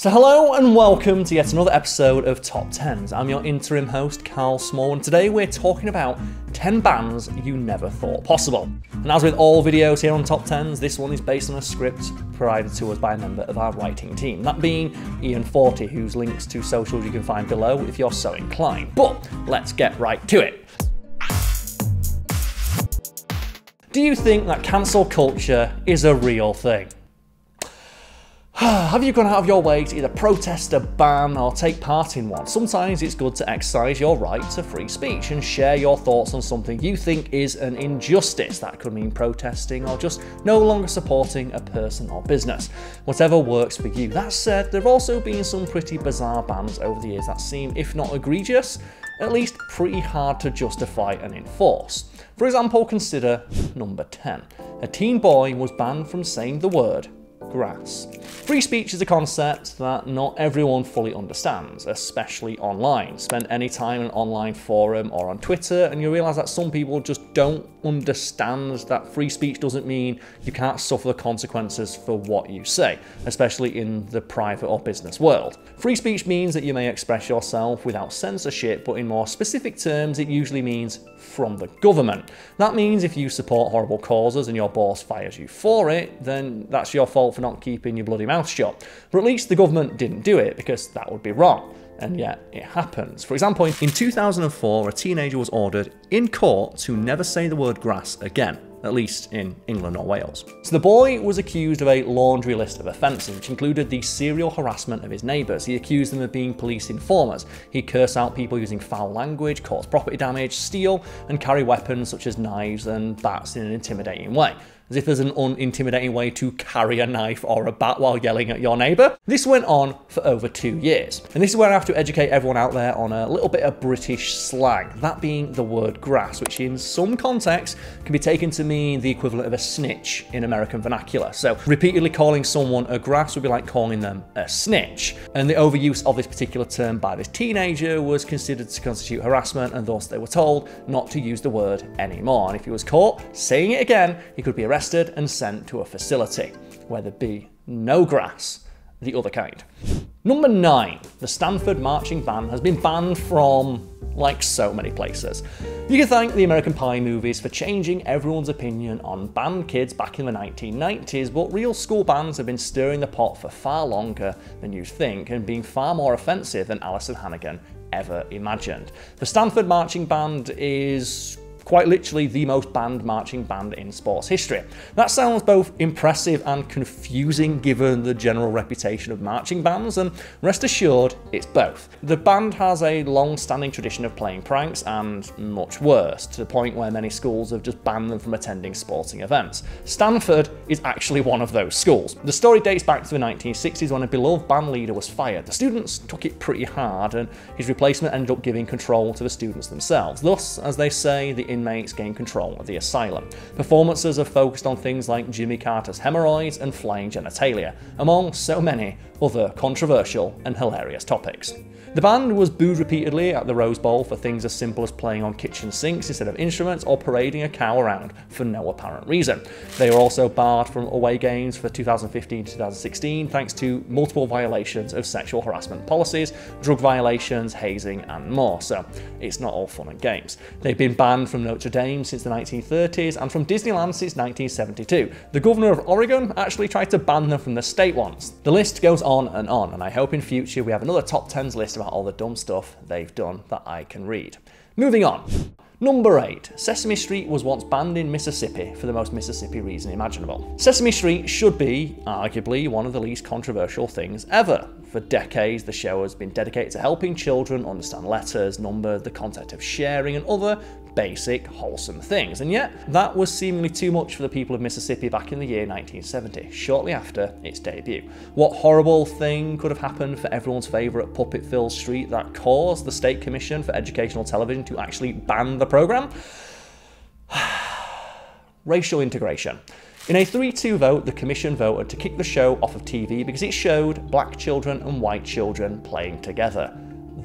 So hello and welcome to yet another episode of Top 10s. I'm your interim host, Carl Small, and today we're talking about 10 bands you never thought possible. And as with all videos here on Top 10s, this one is based on a script provided to us by a member of our writing team, that being Ian Forty, whose links to socials you can find below if you're so inclined. But let's get right to it. Do you think that cancel culture is a real thing? Have you gone out of your way to either protest a ban or take part in one? Sometimes it's good to exercise your right to free speech and share your thoughts on something you think is an injustice. That could mean protesting or just no longer supporting a person or business. Whatever works for you. That said, there have also been some pretty bizarre bans over the years that seem, if not egregious, at least pretty hard to justify and enforce. For example, consider number 10. A teen boy was banned from saying the word grass. Free speech is a concept that not everyone fully understands, especially online. Spend any time in an online forum or on Twitter and you realise that some people just don't understand that free speech doesn't mean you can't suffer the consequences for what you say, especially in the private or business world. Free speech means that you may express yourself without censorship, but in more specific terms it usually means from the government. That means if you support horrible causes and your boss fires you for it, then that's your fault for not keeping your bloody mouth shut. But at least the government didn't do it, because that would be wrong. And yet it happens. For example, in 2004, a teenager was ordered in court to never say the word grass again, at least in England or Wales. So the boy was accused of a laundry list of offences, which included the serial harassment of his neighbours. He accused them of being police informers. He cursed out people using foul language, cause property damage, steal, and carry weapons such as knives and bats in an intimidating way. As if there's an unintimidating way to carry a knife or a bat while yelling at your neighbour. This went on for over 2 years. And this is where I have to educate everyone out there on a little bit of British slang, that being the word grass, which in some contexts can be taken to mean the equivalent of a snitch in American vernacular. So repeatedly calling someone a grass would be like calling them a snitch. And the overuse of this particular term by this teenager was considered to constitute harassment, and thus they were told not to use the word anymore. And if he was caught saying it again, he could be arrested and sent to a facility where there'd be no grass, the other kind. Number 9, the Stanford marching band has been banned from, like, so many places. You can thank the American Pie movies for changing everyone's opinion on band kids back in the 1990s, but real school bands have been stirring the pot for far longer than you'd think and being far more offensive than Alison Hannigan ever imagined. The Stanford marching band is quite literally the most banned marching band in sports history. That sounds both impressive and confusing given the general reputation of marching bands, and rest assured, it's both. The band has a long-standing tradition of playing pranks and much worse, to the point where many schools have just banned them from attending sporting events. Stanford is actually one of those schools. The story dates back to the 1960s when a beloved band leader was fired. The students took it pretty hard, and his replacement ended up giving control to the students themselves. Thus, as they say, the inmates gain control of the asylum. Performances are focused on things like Jimmy Carter's hemorrhoids and flying genitalia, among so many other controversial and hilarious topics. The band was booed repeatedly at the Rose Bowl for things as simple as playing on kitchen sinks instead of instruments or parading a cow around for no apparent reason. They were also barred from away games for 2015-2016 thanks to multiple violations of sexual harassment policies, drug violations, hazing and more, so it's not all fun and games. They've been banned from Notre Dame since the 1930s and from Disneyland since 1972. The governor of Oregon actually tried to ban them from the state once. The list goes on, and I hope in future we have another Top 10s list about all the dumb stuff they've done that I can read. Moving on. Number 8. Sesame Street was once banned in Mississippi for the most Mississippi reason imaginable. Sesame Street should be, arguably, one of the least controversial things ever. For decades, the show has been dedicated to helping children understand letters, numbers, the concept of sharing, and other basic, wholesome things. And yet, that was seemingly too much for the people of Mississippi back in the year 1970, shortly after its debut. What horrible thing could have happened for everyone's favourite puppet Phil Street that caused the State Commission for Educational Television to actually ban the programme? Racial integration. In a 3-2 vote, the commission voted to kick the show off of TV because it showed black children and white children playing together.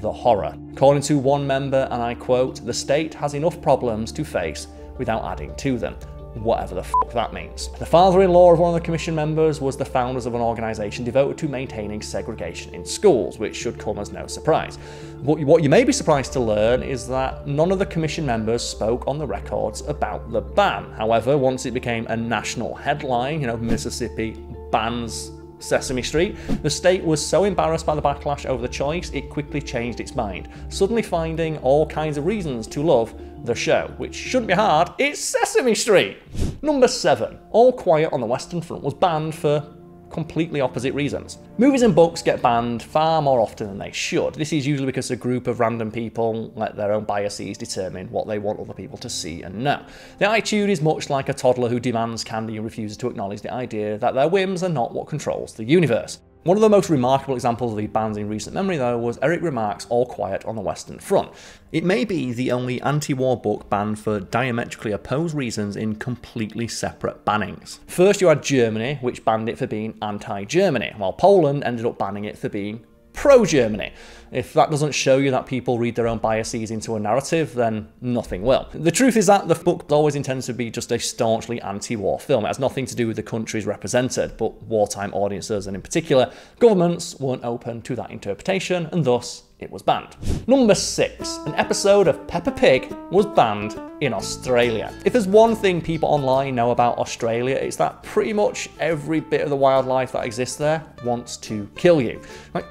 The horror. According to one member, and I quote, "The state has enough problems to face without adding to them." whatever the fuck that means. The father-in-law of one of the commission members was the founders of an organisation devoted to maintaining segregation in schools, which should come as no surprise. But what you may be surprised to learn is that none of the commission members spoke on the records about the ban. However, once it became a national headline, Mississippi bans Sesame Street, the state was so embarrassed by the backlash over the choice, it quickly changed its mind, suddenly finding all kinds of reasons to love the show, which shouldn't be hard, it's Sesame Street! Number 7. All Quiet on the Western Front was banned for completely opposite reasons. Movies and books get banned far more often than they should. This is usually because a group of random people let their own biases determine what they want other people to see and know. The attitude is much like a toddler who demands candy and refuses to acknowledge the idea that their whims are not what controls the universe. One of the most remarkable examples of the bans in recent memory, though, was Eric Remarque's All Quiet on the Western Front. It may be the only anti-war book banned for diametrically opposed reasons in completely separate bannings. First, you had Germany, which banned it for being anti-Germany, while Poland ended up banning it for being pro-Germany. If that doesn't show you that people read their own biases into a narrative, then nothing will. The truth is that the book always intends to be just a staunchly anti-war film. It has nothing to do with the countries represented, but wartime audiences, and in particular, governments, weren't open to that interpretation, and thus it was banned. Number 6. An episode of Peppa Pig was banned in Australia. If there's one thing people online know about Australia, it's that pretty much every bit of the wildlife that exists there wants to kill you.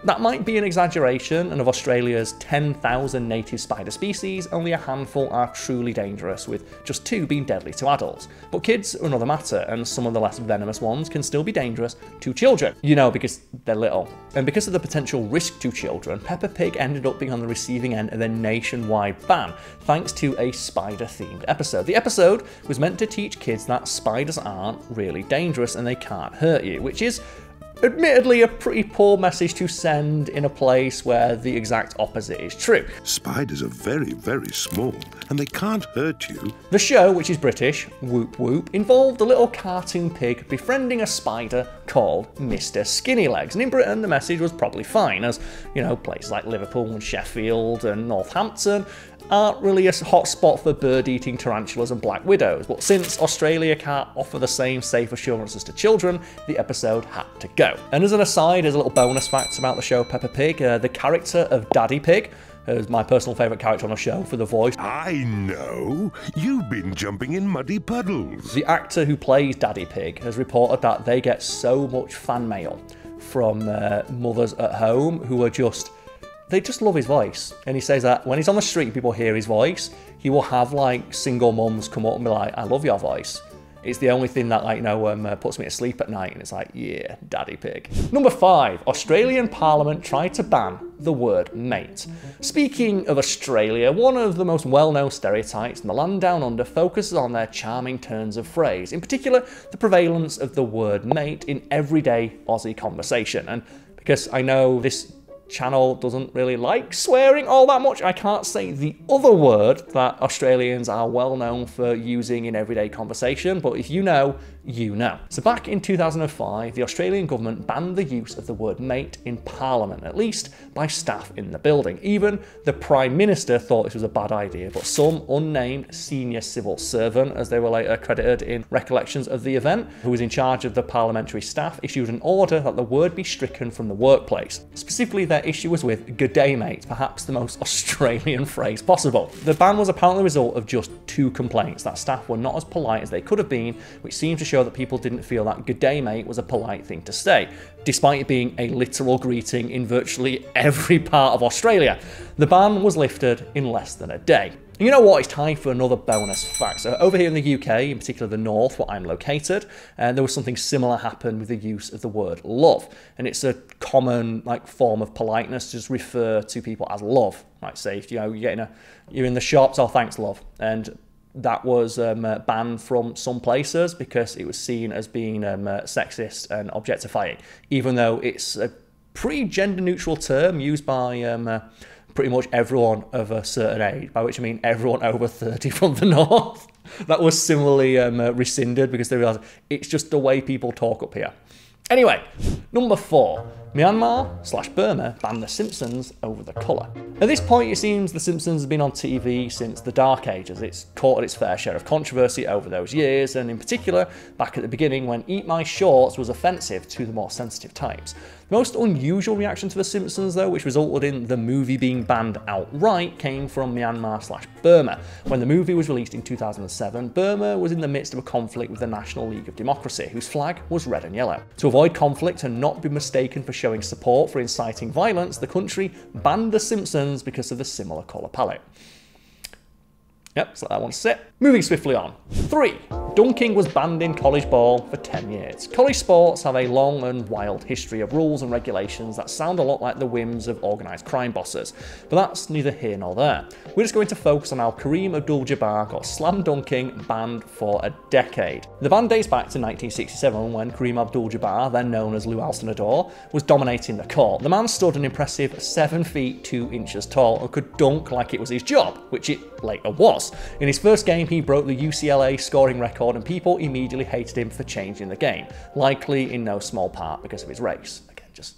That might be an exaggeration, and of Australia's 10,000 native spider species, only a handful are truly dangerous, with just 2 being deadly to adults. But kids are another matter, and some of the less venomous ones can still be dangerous to children. Because they're little. And because of the potential risk to children, Peppa Pig ended up being on the receiving end of a nationwide ban, thanks to a spider-themed episode. The episode was meant to teach kids that spiders aren't really dangerous and they can't hurt you, which is admittedly a pretty poor message to send in a place where the exact opposite is true. Spiders are very, very small and they can't hurt you. The show, which is British, Whoop Whoop, involved a little cartoon pig befriending a spider called Mr. Skinny Legs, and in Britain the message was probably fine, as places like Liverpool and Sheffield and Northampton aren't really a hot spot for bird-eating tarantulas and black widows, but since Australia can't offer the same safe assurances to children, the episode had to go. And as an aside, as a little bonus fact about the show Peppa Pig, the character of Daddy Pig, who's my personal favourite character on the show for the voice. I know, you've been jumping in muddy puddles. The actor who plays Daddy Pig has reported that they get so much fan mail from mothers at home who are they just love his voice. And he says that when he's on the street and people hear his voice, he will have single mums come up and be like, I love your voice. It's the only thing that puts me to sleep at night, and it's like, yeah, Daddy Pig. Number 5, Australian Parliament tried to ban the word mate. Speaking of Australia, one of the most well-known stereotypes in the land down under focuses on their charming turns of phrase, in particular the prevalence of the word mate in everyday Aussie conversation. And because I know this channel doesn't really like swearing all that much, I can't say the other word that Australians are well known for using in everyday conversation, but if you know, you know. So back in 2005, the Australian government banned the use of the word mate in Parliament, at least by staff in the building. Even the Prime Minister thought this was a bad idea, but some unnamed senior civil servant, as they were later credited in recollections of the event, who was in charge of the parliamentary staff, issued an order that the word be stricken from the workplace. Specifically, their issue was with "good day, mate," perhaps the most Australian phrase possible. The ban was apparently the result of just 2 complaints, that staff were not as polite as they could have been, which seemed to show that people didn't feel that "good day, mate" was a polite thing to say, despite it being a literal greeting in virtually every part of Australia. The ban was lifted in less than a day. You know what, it's time for another bonus fact. So over here in the UK, in particular the north, where I'm located, there was something similar happen with the use of the word love. And it's a common form of politeness to just refer to people as love. Like say, if you're in the shops, oh thanks love. And that was banned from some places because it was seen as being sexist and objectifying, even though it's a pretty gender neutral term used by pretty much everyone of a certain age, by which I mean everyone over 30 from the north. That was similarly rescinded because they realised it's just the way people talk up here. Anyway, number 4. Myanmar/Burma banned The Simpsons over the colour. At this point, it seems The Simpsons has been on TV since the Dark Ages. It's caught its fair share of controversy over those years, and in particular, back at the beginning when Eat My Shorts was offensive to the more sensitive types. The most unusual reaction to The Simpsons, though, which resulted in the movie being banned outright, came from Myanmar/Burma. When the movie was released in 2007, Burma was in the midst of a conflict with the National League of Democracy, whose flag was red and yellow. To avoid conflict and not be mistaken for showing support for inciting violence, the country banned The Simpsons because of the similar colour palette. Yep, just let that one sit. Moving swiftly on. 3. Dunking was banned in college ball for 10 years. College sports have a long and wild history of rules and regulations that sound a lot like the whims of organised crime bosses, but that's neither here nor there. We're just going to focus on how Kareem Abdul-Jabbar got slam dunking banned for a decade. The ban dates back to 1967 when Kareem Abdul-Jabbar, then known as Lou Alcindor, was dominating the court. The man stood an impressive 7 feet 2 inches tall and could dunk like it was his job, which it later was. In his first game, he broke the UCLA scoring record and people immediately hated him for changing the game, likely in no small part because of his race. Again, just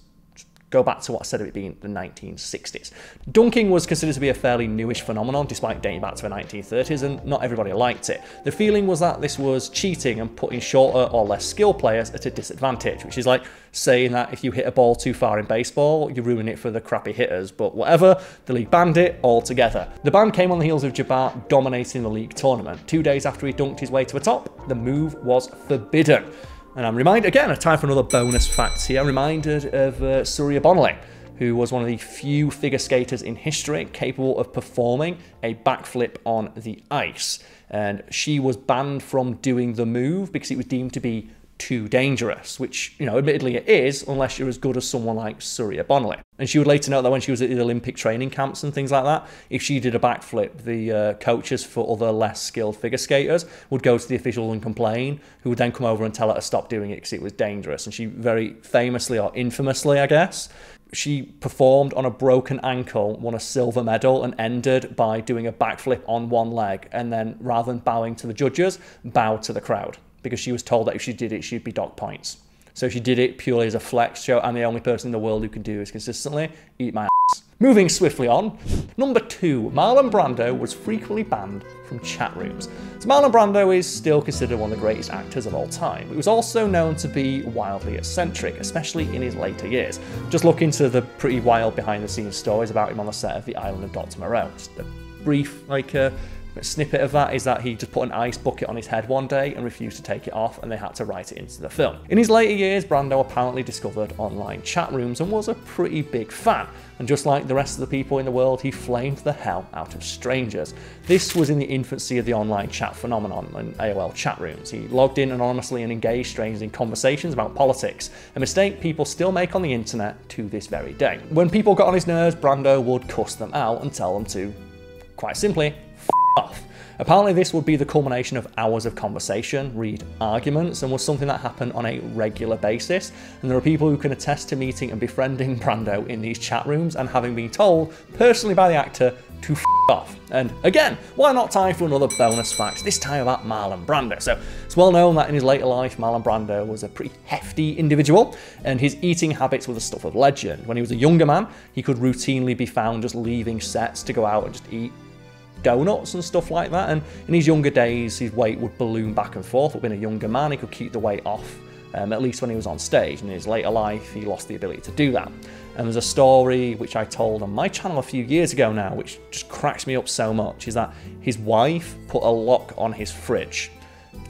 go back to what I said of it being the 1960s. Dunking was considered to be a fairly newish phenomenon despite dating back to the 1930s, and not everybody liked it. The feeling was that this was cheating and putting shorter or less skilled players at a disadvantage, which is like saying that if you hit a ball too far in baseball, you ruin it for the crappy hitters, but whatever, the league banned it altogether. The ban came on the heels of Jabbar dominating the league tournament. 2 days after he dunked his way to the top, the move was forbidden. And I'm reminded, again, a time for another bonus fact here, I'm reminded of Surya Bonaly, who was one of the few figure skaters in history capable of performing a backflip on the ice. And she was banned from doing the move because it was deemed to be too dangerous, which, you know, admittedly it is, unless you're as good as someone like Surya Bonaly. And she would later note that when she was at the Olympic training camps and things like that, if she did a backflip, the coaches for other less skilled figure skaters would go to the officials and complain, who would then come over and tell her to stop doing it because it was dangerous. And she very famously, or infamously, I guess, she performed on a broken ankle, won a silver medal, and ended by doing a backflip on one leg, and then rather than bowing to the judges, bowed to the crowd, because she was told that if she did it, she'd be docked points. So she did it purely as a flex show. I'm the only person in the world who can do this consistently. Eat my ass. Moving swiftly on. Number 2, Marlon Brando was frequently banned from chat rooms. So Marlon Brando is still considered one of the greatest actors of all time. He was also known to be wildly eccentric, especially in his later years. Just look into the pretty wild behind the scenes stories about him on the set of The Island of Dr. Moreau. Just a brief, a snippet of that is that he just put an ice bucket on his head one day and refused to take it off, and they had to write it into the film. In his later years, Brando apparently discovered online chat rooms and was a pretty big fan. And just like the rest of the people in the world, he flamed the hell out of strangers. This was in the infancy of the online chat phenomenon and AOL chat rooms. He logged in anonymously and engaged strangers in conversations about politics, a mistake people still make on the internet to this very day. When people got on his nerves, Brando would cuss them out and tell them to, quite simply, off. Apparently this would be the culmination of hours of conversation, read arguments, and was something that happened on a regular basis. And there are people who can attest to meeting and befriending Brando in these chat rooms and having been told personally by the actor to off. And again, why not time for another bonus fact, this time about Marlon Brando. So it's well known that in his later life, Marlon Brando was a pretty hefty individual, and his eating habits were the stuff of legend. When he was a younger man, he could routinely be found just leaving sets to go out and just eat donuts and stuff like that, and in his younger days his weight would balloon back and forth. But being a younger man, he could keep the weight off, at least when he was on stage. And in his later life he lost the ability to do that. And there's a story which I told on my channel a few years ago now, which just cracks me up so much, is that his wife put a lock on his fridge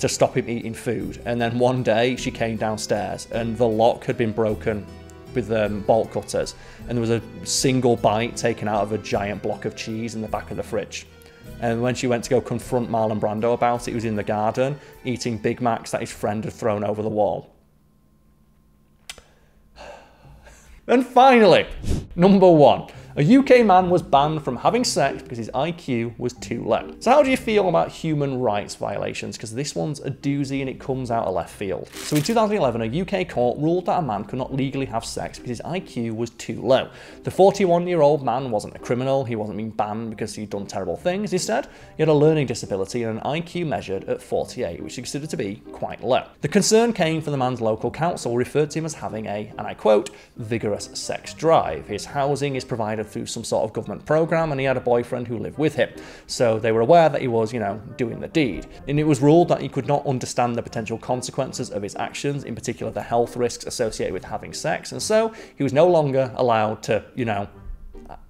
to stop him eating food, and then one day she came downstairs and the lock had been broken with bolt cutters, and there was a single bite taken out of a giant block of cheese in the back of the fridge. And when she went to go confront Marlon Brando about it, he was in the garden eating Big Macs that his friend had thrown over the wall. And finally, number 1. A UK man was banned from having sex because his IQ was too low. So how do you feel about human rights violations? Because this one's a doozy and it comes out of left field. So in 2011, a UK court ruled that a man could not legally have sex because his IQ was too low. The 41-year-old man wasn't a criminal, he wasn't being banned because he'd done terrible things. Instead, he had a learning disability and an IQ measured at 48, which is considered to be quite low. The concern came from the man's local council, referred to him as having a, and I quote, vigorous sex drive. His housing is provided through some sort of government program and he had a boyfriend who lived with him. So they were aware that he was, doing the deed. And it was ruled that he could not understand the potential consequences of his actions, in particular the health risks associated with having sex, and so he was no longer allowed to,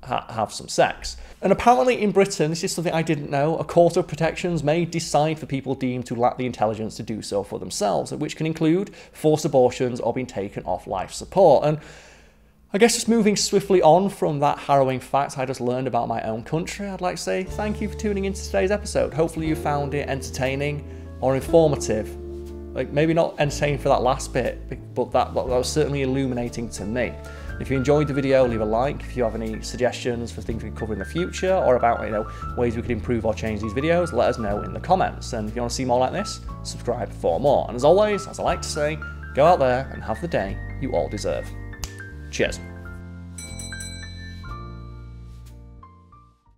have some sex. And apparently in Britain, this is something I didn't know, a court of protections may decide for people deemed to lack the intelligence to do so for themselves, which can include forced abortions or being taken off life support. And I guess just moving swiftly on from that harrowing fact I just learned about my own country, I'd like to say thank you for tuning into today's episode. Hopefully you found it entertaining or informative. Like, maybe not entertaining for that last bit, but that was certainly illuminating to me. If you enjoyed the video, leave a like. If you have any suggestions for things we could cover in the future or about ways we could improve or change these videos, let us know in the comments. And if you want to see more like this, subscribe for more. And as always, as I like to say, go out there and have the day you all deserve. Cheers.